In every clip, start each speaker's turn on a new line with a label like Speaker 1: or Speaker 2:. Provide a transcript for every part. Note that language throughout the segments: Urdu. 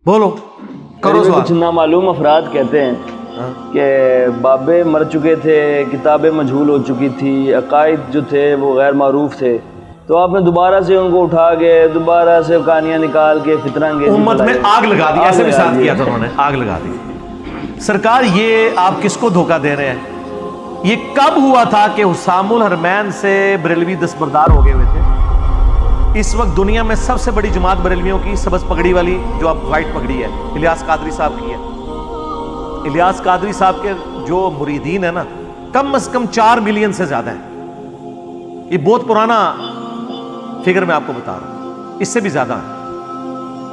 Speaker 1: بولو کرو سوال.
Speaker 2: کچھ نامعلوم افراد کہتے ہیں کہ بابے مر چکے تھے، کتابیں مجہول ہو چکی تھی، عقائد جو تھے وہ غیر معروف تھے، تو آپ نے دوبارہ سے ان کو اٹھا کے دوبارہ سے کہانیاں نکال کے فتنہ انگیزی
Speaker 1: امت میں آگ لگا دی. ایسے بھی ساتھ کیا تھا انہوں نے، آگ لگا دی. سرکار یہ آپ کس کو دھوکہ دے رہے ہیں؟ یہ کب ہوا تھا کہ حسام الحرمین سے بریلوی دستبردار ہو گئے ہوئے تھے؟ اس وقت دنیا میں سب سے بڑی جماعت بریلویوں کی سبز پگڑی والی جو اب وائٹ پگڑی ہے الیاس قادری صاحب کی ہے. الیاس قادری صاحب کے جو مریدین ہیں نا کم از کم 4 ملین سے زیادہ ہیں. یہ بہت پرانا فگر میں آپ کو بتا رہا ہوں، اس سے بھی زیادہ ہیں.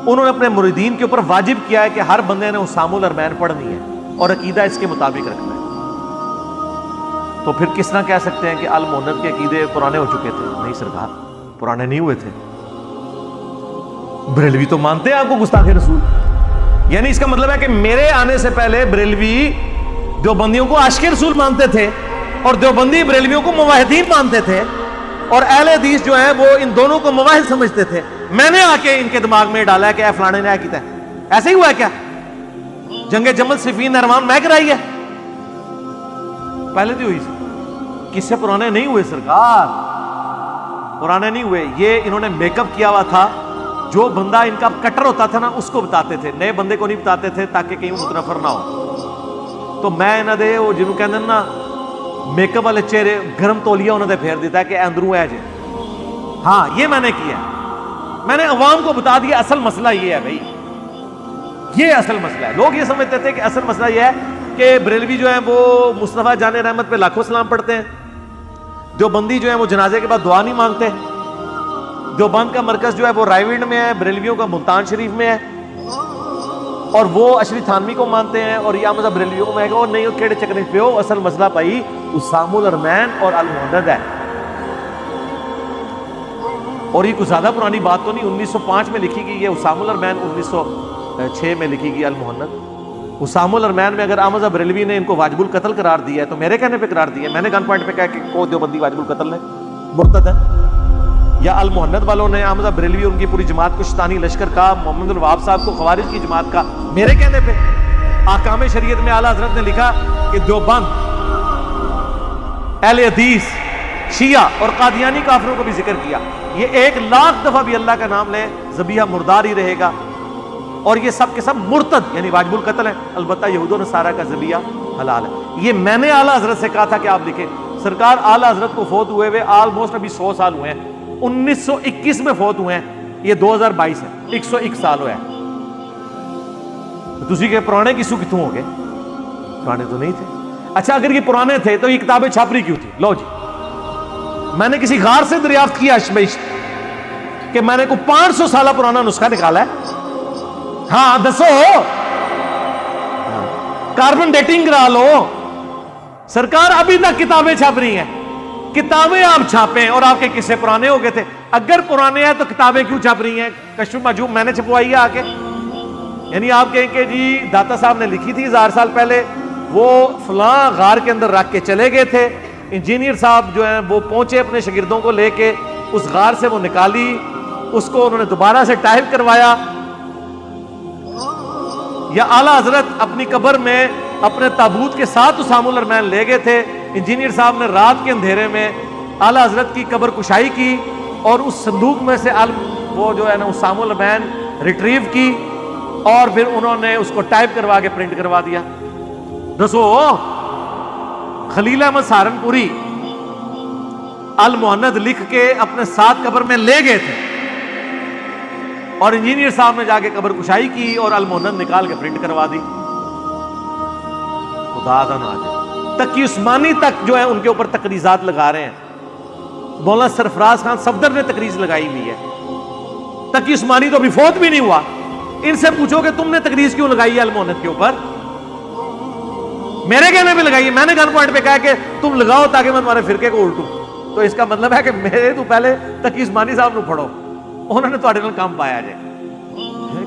Speaker 1: انہوں نے اپنے مریدین کے اوپر واجب کیا ہے کہ ہر بندے نے حسام الحرمین پڑھنی ہے اور عقیدہ اس کے مطابق رکھنا ہے. تو پھر کس طرح کہہ سکتے ہیں کہ المہند کے عقیدے پرانے ہو چکے تھے؟ نہیں سرکار، پرانے نہیں ہوئے تھے. بریلوی تو مانتے ہیں آپ کو گستاخ رسول. یعنی اس کا مطلب ہے کہ میرے آنے سے پہلے بریلوی دیوبندیوں کو عاشق رسول مانتے تھے اور دیوبندی بریلویوں کو موحدین مانتے تھے، اور اہل حدیث جو ہیں وہ ان دونوں کو موحد سمجھتے تھے. میں نے آ کے ان کے دماغ میں ڈالا ہے کہ اے فلانے نے کیا ہے. ایسے ہی ہوا ہے کیا؟ جنگ جمل صفین نہروان میں کرائی ہے؟ پہلے تو ہوئی. کس سے پرانے نہیں ہوئے سرکار، پرانے نہیں ہوئے. یہ انہوں نے میک اپ کیا ہوا تھا. جو بندہ ان کا کٹر ہوتا تھا نا اس کو بتاتے تھے، نئے بندے کو نہیں بتاتے تھے تاکہ کہیں متنفر نہ ہو. تو میں نہ دے وہ جنہوں کہتے ہیں نا میک اپ والے چہرے گرم تولیہ انہوں نے پھیر دیتا ہے کہ اندروں ہے جی. ہاں یہ میں نے کیا، میں نے عوام کو بتا دیا اصل مسئلہ یہ ہے بھائی، یہ اصل مسئلہ ہے. لوگ یہ سمجھتے تھے کہ اصل مسئلہ یہ ہے کہ بریلوی جو ہیں وہ مصطفیٰ جان رحمت پہ لاکھوں سلام پڑھتے ہیں، دیوبندی جو ہیں وہ جنازے کے بعد دعا نہیں مانگتے. دیوبند کا مرکز جو ہے وہ رائے وڈ میں ہے، بریلویوں کا ملتان شریف میں ہے، اور وہ اشری تھانوی کو مانتے ہیں اور یہ مذہب بریلویوں کو. میں کہا نہیں وہ کیڑے چکنے پہ ہو، اصل مسئلہ بھائی حسام الحرمین اور المہند ہے. اور یہ کچھ زیادہ پرانی بات تو نہیں، 1905 میں لکھی گئی ہے حسام الحرمین، 1906 میں لکھی گئی المہند. حسام الحرمین میں اگر احمد بریلوی نے ان کو واجب القتل قرار دیا ہے تو میرے کہنے پہ قرار دیا ہے. میں نے گن پوائنٹ پہ کہا کہ کوئی دیوبندی واجب القتل ہے مرتد ہے، یا المہند والوں نے احمد بریلوی ان کی پوری جماعت کو شیطانی لشکر کا، محمد الوہاب صاحب کو خوارج کی جماعت کا. میرے کہنے پہ احکام شریعت میں اعلیٰ حضرت نے لکھا کہ دیوبند، اہل حدیث، شیعہ اور قادیانی کافروں کو بھی ذکر کیا. یہ 1,00,000 دفعہ بھی اللہ کا نام لے ذبیحہ مردار ہی رہے گا، اور یہ سب کے سب مرتد یعنی واجب القتل ہیں. البتہ یہود و نصارہ کا ذبیحہ حلال ہے. یہ میں نے اعلیٰ حضرت سے کہا تھا کہ آپ لکھیں. سرکار اعلیٰ حضرت کو فوت ہوئے آلموسٹ ابھی 100 سال ہوئے ہیں. 1921 میں فوت ہوئے ہیں، یہ 2022 ہے، 101 سال ہوئے ہیں. تسی کہ پرانے کسو کتوں ہو گئے؟ پرانے تو نہیں تھے. اچھا اگر یہ پرانے تھے تو یہ کتابیں چھاپ رہی کیوں تھی؟ لو جی، میں نے کسی غار سے دریافت کیا کہ میں نے کو 500 سالہ پرانا نسخہ نکالا ہے. ہاں دسو، کاربن ڈیٹنگ کرا لو. سرکار ابھی تک کتابیں چھاپ رہی ہیں. کتابیں آپ چھاپیں اور آپ کے قصے پرانے ہو گئے تھے. اگر پرانے ہیں تو کتابیں کیوں چھاپ رہی ہیں؟ کشف مجوب میں نے چھپوائی ہے آ کے. یعنی آپ کہیں کہ جی داتا صاحب نے لکھی تھی 1000 سال پہلے، وہ فلاں غار کے اندر رکھ کے چلے گئے تھے. انجینئر صاحب جو ہیں وہ پہنچے اپنے شاگردوں کو لے کے، اس غار سے وہ نکالی، اس کو انہوں نے دوبارہ سے ٹائپ کروایا. یا اعلیٰ حضرت اپنی قبر میں اپنے تابوت کے ساتھ حسام الحرمین لے گئے تھے. انجینئر صاحب نے رات کے اندھیرے میں اعلیٰ حضرت کی قبر کشائی کی اور اس صندوق میں سے وہ جو ہے نا حسام الحرمین ریٹریو کی، اور پھر انہوں نے اس کو ٹائپ کروا کے پرنٹ کروا دیا. دسو، خلیل احمد سہارنپوری المہند لکھ کے اپنے ساتھ قبر میں لے گئے تھے، اور انجینئر صاحب نے جا کے قبر کشائی کی اور المہند نکال کے پرنٹ کروا دی. خدا دا نہ جائے تقی عثمانی تک جو ہے ان کے اوپر تقریضات لگا رہے ہیں. مولانا سرفراز خان صفدر نے تقریض لگائی ہوئی ہے. تقی عثمانی تو ابھی فوت بھی نہیں ہوا. ان سے پوچھو کہ تم نے تقریض کیوں لگائی ہے المہند کے اوپر؟ میرے کہنے پہ لگائی ہے. میں نے گن پوائنٹ پہ کہا کہ تم لگاؤ تاکہ میں تمہارے فرقے کو الٹوں. تو اس کا مطلب ہے کہ میرے تو پہلے تقی عثمانی صاحب نے پڑھو، انہوں نے تھوڑے نال کام پایا جائے.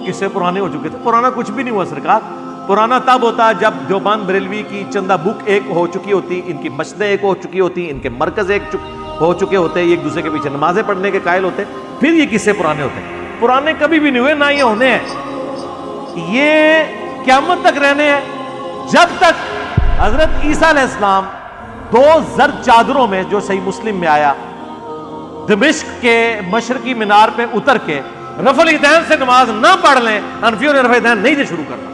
Speaker 1: کس سے پرانے ہو چکے تھے؟ پرانا کچھ بھی نہیں ہوا سرکار. پرانا تب ہوتا جب دیوبند بریلوی کی چندہ بک ایک ہو چکی ہوتی، ان کی مسجدیں ایک ہو چکی ہوتی، ان کے مرکز ایک ہو چکے ہوتے، ایک دوسرے کے پیچھے نمازیں پڑھنے کے قائل ہوتے، پھر یہ کس سے پرانے ہوتے. پرانے کبھی بھی نہیں ہوئے، نہ یہ ہونے ہیں. یہ قیامت تک رہنے ہیں جب تک حضرت عیسیٰ علیہ السلام 2 زرد چادروں میں، جو صحیح مسلم میں آیا، دمشق کے مشرقی مینار پہ اتر کے رفع الیدین سے نماز نہ پڑھ لیں، حنفیوں نے رفع الیدین نہیں دے شروع کرنا.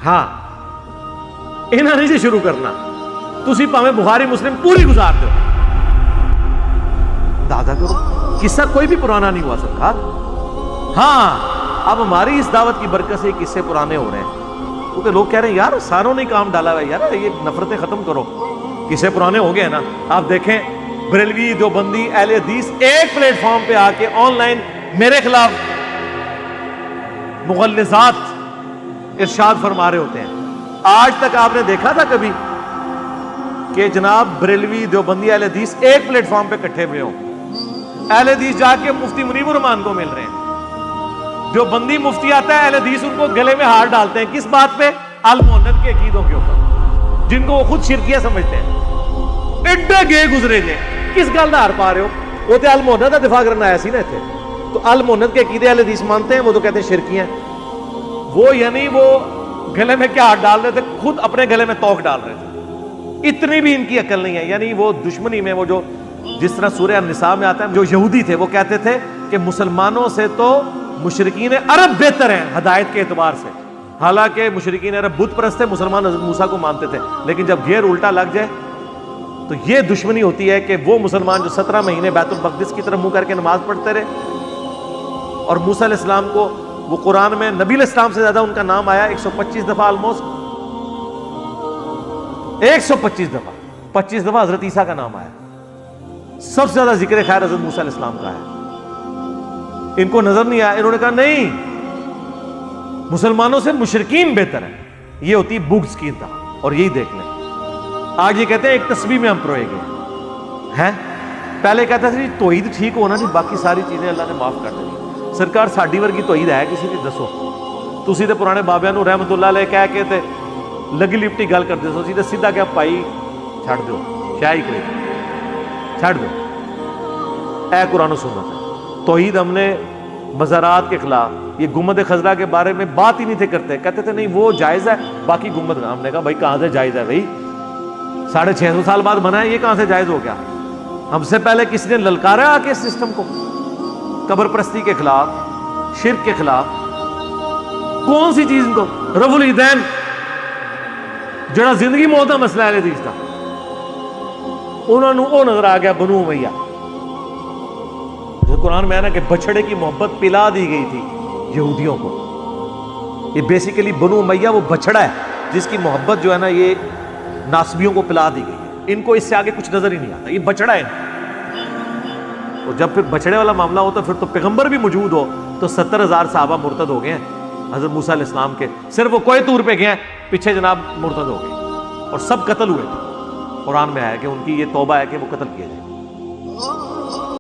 Speaker 1: ہاں انہاں نہیں جی شروع کرنا. تسی پاویں بخاری مسلم پوری گزار دو، دادا کرو، قصہ کوئی بھی پرانا نہیں ہوا سرکار. ہاں اب ہماری اس دعوت کی برکت سے قصے پرانے ہو رہے ہیں، کیونکہ لوگ کہہ رہے ہیں یار ساروں نے کام ڈالا ہوا ہے، یار یہ نفرتیں ختم کرو، قصے پرانے ہو گئے ہیں نا. آپ دیکھیں بریلوی، دیوبندی، اہل حدیث ایک پلیٹ فارم پہ آ کے آن لائن میرے خلاف مغلظات ارشاد فرما رہے ہوتے ہیں. آج تک آپ نے دیکھا تھا کبھی کہ جناب بریلوی، دیوبندی، اہل حدیث ایک پلیٹ فارم پہ اکٹھے ہوئے ہوں؟ اہل حدیث جا کے مفتی منیب الرحمان کو مل رہے ہیں، دیوبندی مفتی آتا ہے، اہل حدیث ان کو گلے میں ہار ڈالتے ہیں. کس بات پہ؟ المونت کے عقیدوں کے اوپر، جن کو وہ خود شرکیہ سمجھتے ہیں. ایڈے گئے گزرے جے کس گل دا ہار پا رہے ہو؟ وہ تو المونت کا دفاع کرنا آیا سی نا اتنے. تو المونت کے عقیدے اہل حدیث مانتے ہیں، وہ تو کہتے ہیں شرکیہ ہیں. وہ یعنی وہ گلے میں کیا ہاتھ ڈال رہے تھے؟ خود اپنے گلے میں توق ڈال رہے تھے. اتنی بھی ان کی عقل نہیں ہے. یعنی وہ دشمنی میں، وہ جو جس طرح سورہ النساء میں آتا ہے، جو یہودی تھے وہ کہتے تھے کہ مسلمانوں سے تو مشرکین عرب بہتر ہیں ہدایت کے اعتبار سے. حالانکہ مشرکین عرب بت پرست تھے، مسلمان حضرت موسیٰ کو مانتے تھے. لیکن جب گیئر الٹا لگ جائے تو یہ دشمنی ہوتی ہے کہ وہ مسلمان جو 17 مہینے بیت المقدس کی طرف منہ کر کے نماز پڑھتے رہے، اور موسیٰ علیہ السلام کو وہ قرآن میں نبی علیہ السلام سے زیادہ ان کا نام آیا 125 دفعہ، آلموسٹ 125 دفعہ، 25 دفعہ حضرت عیسیٰ کا نام آیا. سب سے زیادہ ذکر خیر حضرت موسیٰ علیہ السلام کا ہے. ان کو نظر نہیں آیا، انہوں نے کہا نہیں، مسلمانوں سے مشرکین بہتر ہیں. یہ ہوتی بغض کی انتہا. اور یہی دیکھ لیں آج یہ کہتے ہیں ایک تسبیح میں ہم پروئے گئے ہیں. پہلے کہتا تھا جی توحید ٹھیک ہونا جی، باقی ساری چیزیں اللہ نے معاف کر دیں. سرکار ساڈی ورگی توحید ہے کسی کی؟ دسو. تسی تے پرانے بابیاں نو رحمت اللہ علیہ کہہ کے تے لگی لپٹی گل کرتے سو، سی تے سیدھا کہ بھائی چھڑ دو، شاہی کرے چھڑ دو. اے قرآن و سنت ہے. توحید ہم نے مزارات کے خلاف، یہ گنبد خضرا کے بارے میں بات ہی نہیں تھے کرتے. کہتے تھے نہیں وہ جائز ہے، باقی گنبد. ہم نے کہا بھائی کہاں سے جائز ہے بھائی؟ 650 سال بعد بنا ہے، یہ کہاں سے جائز ہو گیا؟ ہم سے پہلے کسی نے للکارا آ کے اس سسٹم کو؟ قبر پرستی کے خلاف، شرک کے خلاف. کون سی چیز ان کو؟ رفع الیدین جڑا زندگی موت کا مسئلہ ہے حدیث کا، انہوں نے وہ نظر آ گیا بنو امیہ. جو قرآن میں ہے نا کہ بچڑے کی محبت پلا دی گئی تھی یہودیوں کو. یہ بیسیکلی بنو امیہ وہ بچڑا ہے جس کی محبت جو ہے نا یہ ناسبیوں کو پلا دی گئی ہے. ان کو اس سے آگے کچھ نظر ہی نہیں آتا، یہ بچڑا ہے. اور جب پھر بچڑے والا معاملہ ہو تو پھر تو پیغمبر بھی موجود ہو تو 70,000 صحابہ مرتد ہو گئے ہیں حضرت موسیٰ علیہ السلام کے. صرف وہ کوہ طور پہ گئے ہیں، پیچھے جناب مرتد ہو گئے اور سب قتل ہوئے. قرآن میں آیا کہ ان کی یہ توبہ ہے کہ وہ قتل کیے جائیں.